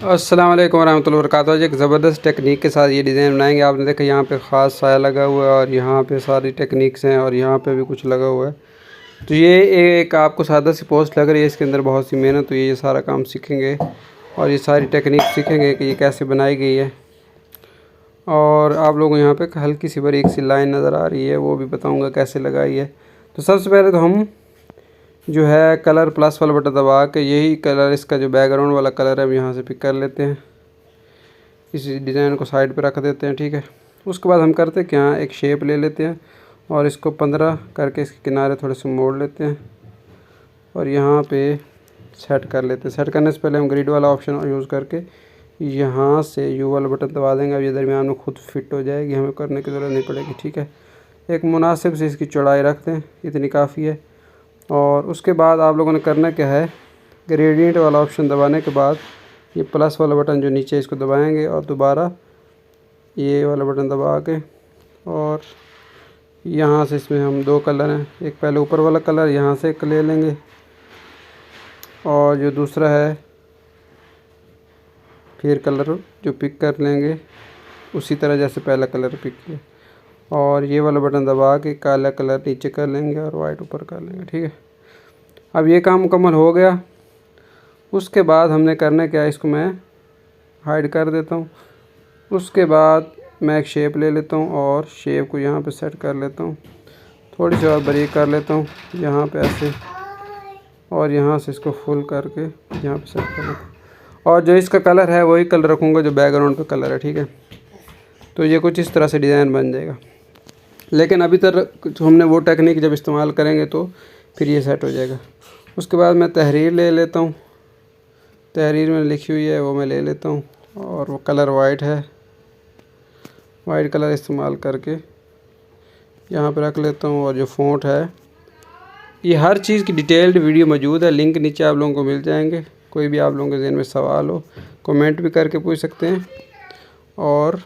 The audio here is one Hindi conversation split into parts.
अस्सलाम वालेकुम रहमतुल्लाहि व बरकातुहू। एक ज़बरदस्त टेक्निक के साथ ये डिज़ाइन बनाएंगे। आपने देखा यहाँ पे ख़ास साया लगा हुआ है और यहाँ पे सारी टेक्निक्स हैं और यहाँ पे भी कुछ लगा हुआ है। तो ये एक आपको सादा सी पोस्ट लग रही है, इसके अंदर बहुत सी मेहनत हुई है। ये सारा काम सीखेंगे और ये सारी टेक्निक सीखेंगे कि ये कैसे बनाई गई है। और आप लोगों को यहाँ पे हल्की सी बारीक सी लाइन नज़र आ रही है, वो भी बताऊँगा कैसे लगाई है। तो सबसे पहले तो हम जो है कलर प्लस वाला बटन दबा के यही कलर, इसका जो बैकग्राउंड वाला कलर है, हम यहाँ से पिक कर लेते हैं। इस डिज़ाइन को साइड पे रख देते हैं, ठीक है। उसके बाद हम करते क्या, एक शेप ले लेते हैं और इसको 15 करके इसके किनारे थोड़े से मोड़ लेते हैं और यहाँ पे सेट कर लेते हैं। सेट करने से पहले हम ग्रिड वाला ऑप्शन यूज़ करके यहाँ से यू वाला बटन दबा देंगे। अब ये दरमियान में खुद फिट हो जाएगी, हमें करने की ज़रूरत नहीं पड़ेगी, ठीक है। एक मुनासिब से इसकी चौड़ाई रख दें, इतनी काफ़ी है। और उसके बाद आप लोगों ने करना क्या है, ग्रेडियंट वाला ऑप्शन दबाने के बाद ये प्लस वाला बटन जो नीचे, इसको दबाएंगे और दोबारा ये वाला बटन दबा के और यहाँ से इसमें हम दो कलर हैं, एक पहले ऊपर वाला कलर यहाँ से एक ले लेंगे और जो दूसरा है फिर कलर जो पिक कर लेंगे उसी तरह जैसे पहला कलर पिक किया और ये वाला बटन दबा के काला कलर नीचे कर लेंगे और वाइट ऊपर कर लेंगे, ठीक है। अब ये काम मुकम्मल हो गया। उसके बाद हमने करना क्या है, इसको मैं हाइड कर देता हूँ। उसके बाद मैं एक शेप ले लेता हूँ और शेप को यहाँ पे सेट कर लेता हूँ, थोड़ी सी और बारीक कर लेता हूँ यहाँ पे ऐसे, और यहाँ से इसको फुल करके यहाँ पे सेट कर लेता हूँ। और जो इसका कलर है वही कलर रखूँगा जो बैकग्राउंड पे कलर है, ठीक है। तो ये कुछ इस तरह से डिज़ाइन बन जाएगा। लेकिन अभी तक हमने वो टेक्निक जब इस्तेमाल करेंगे तो फिर ये सेट हो जाएगा। उसके बाद मैं तहरीर ले लेता हूँ, तहरीर में लिखी हुई है वो मैं ले लेता हूँ और वो कलर वाइट है, वाइट कलर इस्तेमाल करके यहाँ पे रख लेता हूँ। और जो फ़ॉन्ट है, ये हर चीज़ की डिटेल्ड वीडियो मौजूद है, लिंक नीचे आप लोगों को मिल जाएंगे। कोई भी आप लोगों के ज़हन में सवाल हो कमेंट भी करके पूछ सकते हैं और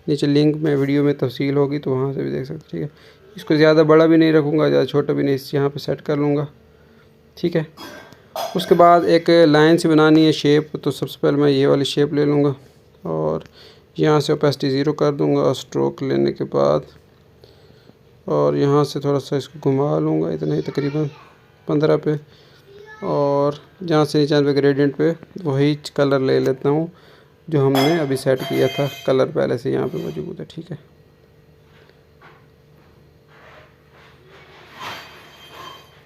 नीचे लिंक में वीडियो में तफसील होगी तो वहाँ से भी देख सकते हैं, ठीक है। इसको ज़्यादा बड़ा भी नहीं रखूँगा, ज़्यादा छोटा भी नहीं, इस यहाँ पे सेट कर लूँगा, ठीक है। उसके बाद एक लाइन सी बनानी है शेप, तो सबसे पहले मैं ये वाली शेप ले लूँगा और यहाँ से ओपेसिटी 0 कर दूँगा और स्ट्रोक लेने के बाद और यहाँ से थोड़ा सा इसको घुमा लूँगा, इतना ही तकरीबन 15 पे। और जहाँ से नीचे पे ग्रेडियंट पे वही कलर ले लेता हूँ जो हमने अभी सेट किया था, कलर पहले से यहाँ पे मौजूद है, ठीक है।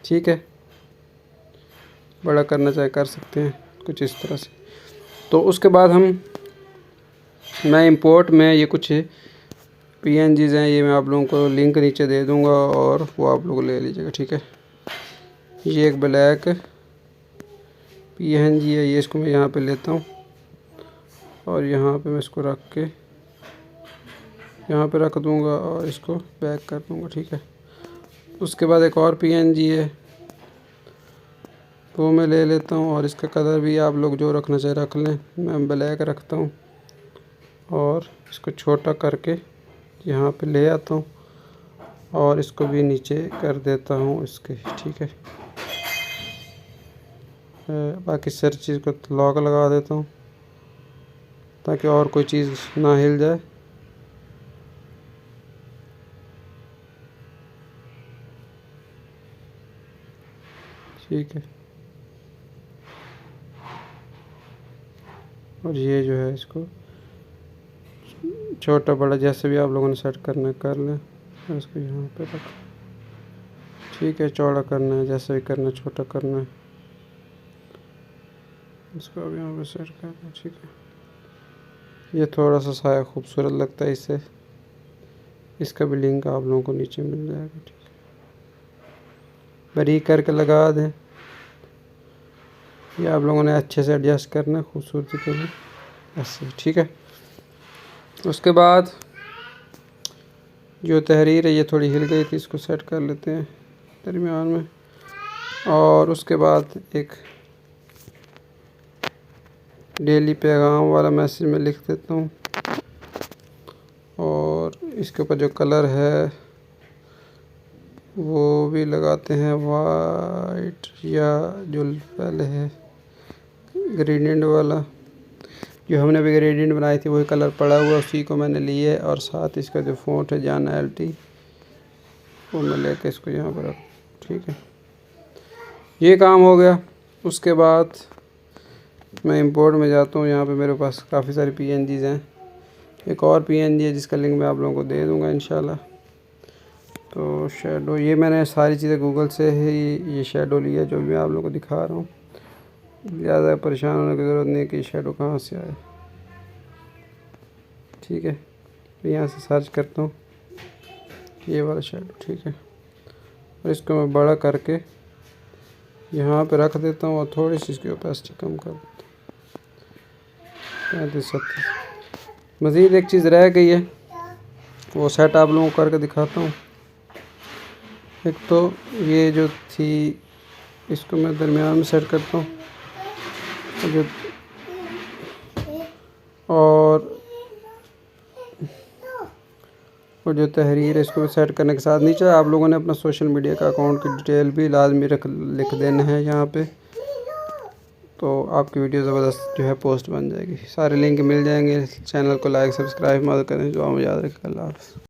ठीक है, बड़ा करना चाहे कर सकते हैं कुछ इस तरह से। तो उसके बाद मैं इंपोर्ट में ये कुछ PNGs हैं, ये मैं आप लोगों को लिंक नीचे दे दूंगा और वो आप लोग ले लीजिएगा, ठीक है। ये एक ब्लैक PNG है, ये इसको मैं यहाँ पे लेता हूँ और यहाँ पे मैं इसको रख के यहाँ पे रख दूँगा और इसको बैक कर दूँगा, ठीक है। उसके बाद एक और PNG है वो मैं ले लेता हूँ और इसका कलर भी आप लोग जो रखना चाहे रख लें, मैं ब्लैक रखता हूँ और इसको छोटा करके यहाँ पे ले आता हूँ और इसको भी नीचे कर देता हूँ इसके, ठीक है। बाकी सारी चीज़ को लॉक लगा देता हूँ ताकि और कोई चीज़ ना हिल जाए, ठीक है। और ये जो है इसको छोटा बड़ा जैसे भी आप लोगों ने सेट करना है कर लें। इसको यहाँ पे रख, ठीक है। चौड़ा करना है जैसे भी करना है, छोटा करना है, इसको अब यहाँ पे सेट करना है, ठीक है। ये थोड़ा सा साया खूबसूरत लगता है इससे, इसका भी लिंक आप लोगों को नीचे मिल जाएगा, ठीक है। बारीक करके लगा दें, ये आप लोगों ने अच्छे से एडजस्ट करना है खूबसूरती के लिए, ऐसे, ठीक है। उसके बाद जो तहरीर है ये थोड़ी हिल गई थी, इसको सेट कर लेते हैं दरमियान में। और उसके बाद एक डेली पैगाम वाला मैसेज में लिख देता हूँ और इसके ऊपर जो कलर है वो भी लगाते हैं वाइट, या जो पहले है ग्रेडियंट वाला जो हमने अभी ग्रेडियंट बनाई थी वही कलर पड़ा हुआ, उसी को मैंने लिए और साथ इसका जो फ़ॉन्ट है जाना LT वो मैं लेके इसको यहाँ पर रख। ठीक है, ये काम हो गया। उसके बाद मैं इंपोर्ट में जाता हूँ। यहाँ पे मेरे पास काफ़ी सारी PNGs हैं। एक और PNG है जिसका लिंक मैं आप लोगों को दे दूँगा इंशाल्लाह। तो शेडो, ये मैंने सारी चीज़ें गूगल से ही ये शेडो लिया जो भी मैं आप लोगों को दिखा रहा हूँ। ज़्यादा परेशान होने की ज़रूरत नहीं कि शेडो कहाँ से आए। ठीक है, तो यहाँ से सर्च करता हूँ ये वाला शेडो। ठीक है, और इसको मैं बड़ा करके यहाँ पे रख देता हूँ और थोड़ी सी इसकी ओपेसिटी कम कर देता हूँ 35-37। मज़ीद एक चीज़ रह गई है, वो सेट आप लोगों को करके दिखाता हूँ। एक तो ये जो थी इसको मैं दरमियान में सेट करता हूँ और जो तहरीर है इसको सेट करने के साथ नीचे आप लोगों ने अपना सोशल मीडिया का अकाउंट की डिटेल भी लाजमी लिख देना है यहाँ पे। तो आपकी वीडियो ज़बरदस्त जो है पोस्ट बन जाएगी। सारे लिंक मिल जाएंगे। चैनल को लाइक सब्सक्राइब मत करें। जो मुझे याद रखें। अल्लाह हाफ़िज़।